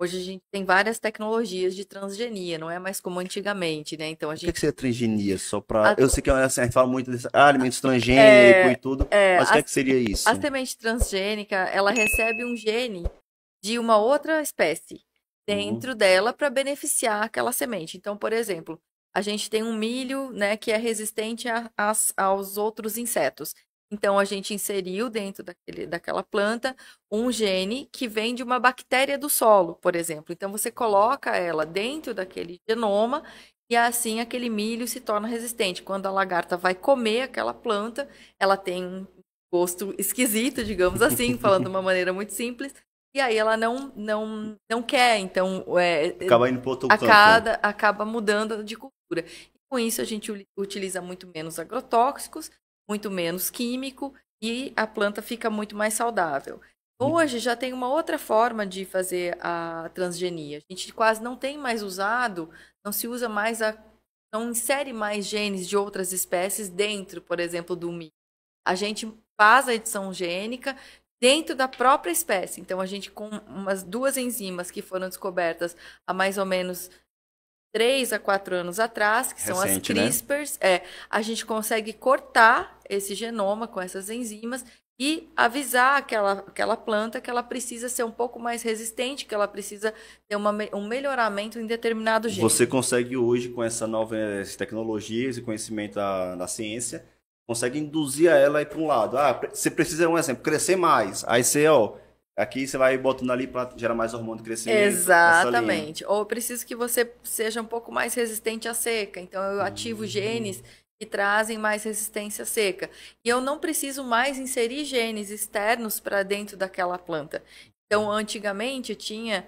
Hoje a gente tem várias tecnologias de transgenia, não é mais como antigamente, né? Então a O que gente seria transgenia? Só para. Eu atu- sei que assim, a gente fala muito desse alimentos transgênicos e é, tudo, é, mas o que é que seria a isso? semente transgênica, ela recebe um gene de uma outra espécie Uhum. dentro dela para beneficiar aquela semente. Então, por exemplo, a gente tem um milho, né, que é resistente aos outros insetos. Então, a gente inseriu dentro daquela planta um gene que vem de uma bactéria do solo, por exemplo. Então, você coloca ela dentro daquele genoma e assim aquele milho se torna resistente. Quando a lagarta vai comer aquela planta, ela tem um gosto esquisito, digamos assim, falando de uma maneira muito simples, e aí ela não quer, então Acaba indo para outro canto. acaba mudando de cultura. E com isso a gente utiliza muito menos agrotóxicos, muito menos químico e a planta fica muito mais saudável. Hoje já tem uma outra forma de fazer a transgenia. A gente quase não tem mais usado, não se usa mais não insere mais genes de outras espécies dentro, por exemplo, do milho. A gente faz a edição gênica dentro da própria espécie. Então, a gente, com umas duas enzimas que foram descobertas há mais ou menos 3 a 4 anos atrás, que são as Recente, né? CRISPRs, a gente consegue cortar esse genoma com essas enzimas e avisar aquela planta que ela precisa ser um pouco mais resistente, que ela precisa ter um melhoramento em determinado Você gene. consegue hoje, com essas novas tecnologias e conhecimento da ciência, consegue induzir a ela a ir para um lado. Ah, você precisa, um exemplo, crescer mais. Aí você, ó, aqui você vai botando ali para gerar mais hormônio de crescimento, nessa linha. Exatamente. Ou eu preciso que você seja um pouco mais resistente à seca. Então, eu ativo genes que trazem mais resistência à seca. E eu não preciso mais inserir genes externos para dentro daquela planta. Então, antigamente, eu tinha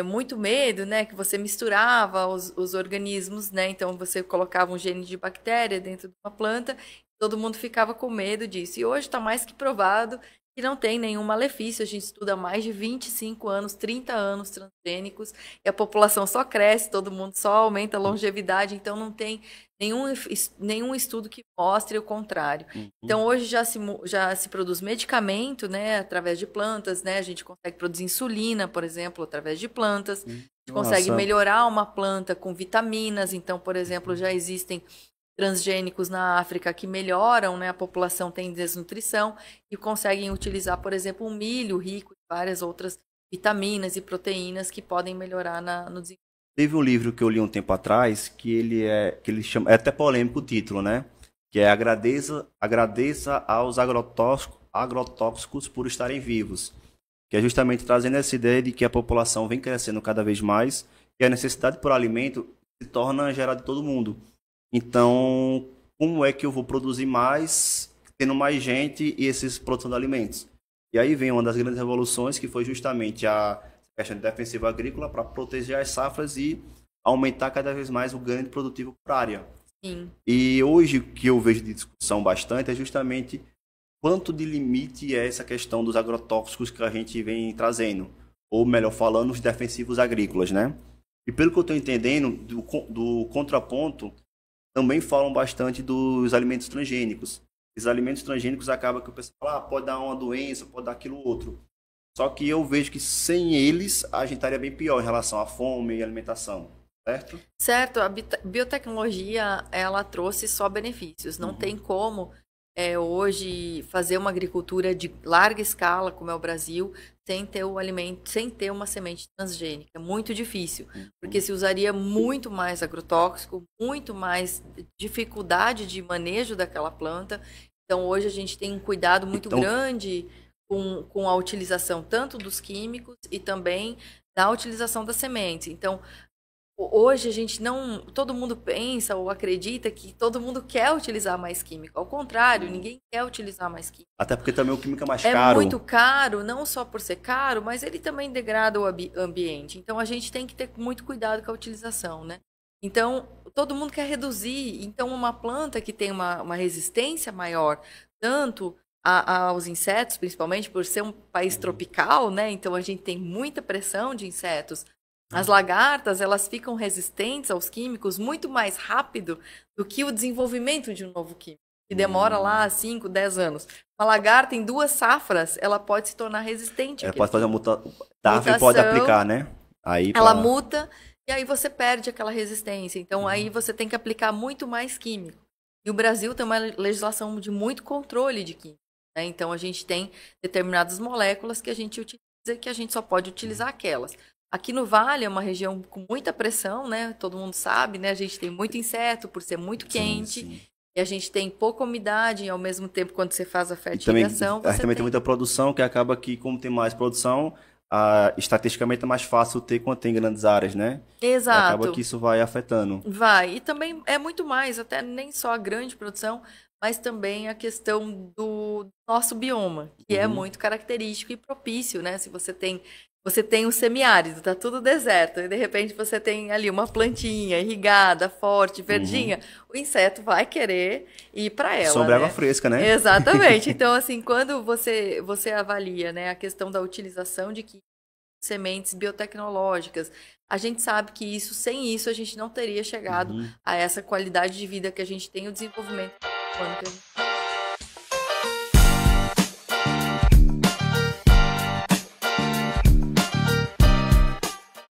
muito medo, né? Que você misturava os organismos, né? Então, você colocava um gene de bactéria dentro de uma planta, todo mundo ficava com medo disso. E hoje está mais que provado que não tem nenhum malefício. A gente estuda há mais de 25 anos, 30 anos transgênicos, e a população só cresce, todo mundo só aumenta a longevidade, então não tem nenhum estudo que mostre o contrário. Uhum. Então hoje já se produz medicamento, né, através de plantas, né? A gente consegue produzir insulina, por exemplo, através de plantas. A gente consegue Nossa. melhorar uma planta com vitaminas. Então, por exemplo, já existem transgênicos na África que melhoram, né? A população tem desnutrição e conseguem utilizar, por exemplo, um milho rico em várias outras vitaminas e proteínas que podem melhorar no desenvolvimento. Teve um livro que eu li um tempo atrás que ele chama, é até polêmico o título, né? Que é Agradeça aos agrotóxicos por estarem vivos. Que é justamente trazendo essa ideia de que a população vem crescendo cada vez mais e a necessidade por alimento se torna gerada de todo mundo. Então, como é que eu vou produzir mais, tendo mais gente e esses produção de alimentos? E aí vem uma das grandes revoluções, que foi justamente a questão de defensiva agrícola para proteger as safras e aumentar cada vez mais o ganho produtivo por área. Sim, E hoje o que eu vejo de discussão bastante é justamente quanto de limite é essa questão dos agrotóxicos que a gente vem trazendo, ou melhor falando, os defensivos agrícolas, né? E pelo que eu estou entendendo, do contraponto, também falam bastante dos alimentos transgênicos. Os alimentos transgênicos acaba que o pessoal fala, pode dar uma doença, pode dar aquilo outro. Só que eu vejo que sem eles a gente estaria bem pior em relação à fome e alimentação, certo? certo. A biotecnologia ela trouxe só benefícios. Não Uhum. tem como hoje fazer uma agricultura de larga escala, como é o Brasil, sem ter o alimento, sem ter uma semente transgênica. É muito difícil, porque Uhum. se usaria muito mais agrotóxico, muito mais dificuldade de manejo daquela planta. Então, hoje a gente tem um cuidado muito Então, grande com a utilização tanto dos químicos e também da utilização das sementes. Então, hoje a gente não. Todo mundo pensa ou acredita que todo mundo quer utilizar mais químico. Ao contrário, ninguém quer utilizar mais químico. até porque também o químico é mais É muito caro. caro, não só por ser caro, mas ele também degrada o ambiente. Então a gente tem que ter muito cuidado com a utilização, né? Então, todo mundo quer reduzir. Então, uma planta que tem uma resistência maior, tanto aos insetos, principalmente por ser um país Uhum. tropical, né? Então a gente tem muita pressão de insetos. As lagartas, elas ficam resistentes aos químicos muito mais rápido do que o desenvolvimento de um novo químico, que demora lá Hum. 5, 10 anos. Uma lagarta, em 2 safras, ela pode se tornar resistente É, àquele pode fazer químico. Da árvore pode Mutação, aplicar, né? Aí ela muta e aí você perde aquela resistência. Então, aí você tem que aplicar muito mais químico. E o Brasil tem uma legislação de muito controle de química, né? Então, a gente tem determinadas moléculas que a gente utiliza e que a gente só pode utilizar aquelas. Aqui no Vale é uma região com muita pressão, né? Todo mundo sabe, né? A gente tem muito inseto por ser muito quente. Sim. E a gente tem pouca umidade e ao mesmo tempo quando você faz a fertilização, Também tem muita produção, que acaba que, como tem mais produção, estatisticamente é mais fácil ter quando tem grandes áreas, né? Exato. E acaba que isso vai afetando. Vai. E também é muito mais, até nem só a grande produção, mas também a questão do nosso bioma, que é muito característico e propício, né? Se você tem um semiárido, tá tudo deserto, e de repente você tem ali uma plantinha irrigada, forte, verdinha, o inseto vai querer ir para ela, Sobre né? água fresca, né? Exatamente. Então, assim, quando você avalia, né, a questão da utilização de sementes biotecnológicas, a gente sabe que sem isso a gente não teria chegado a essa qualidade de vida que a gente tem, o desenvolvimento humano que a gente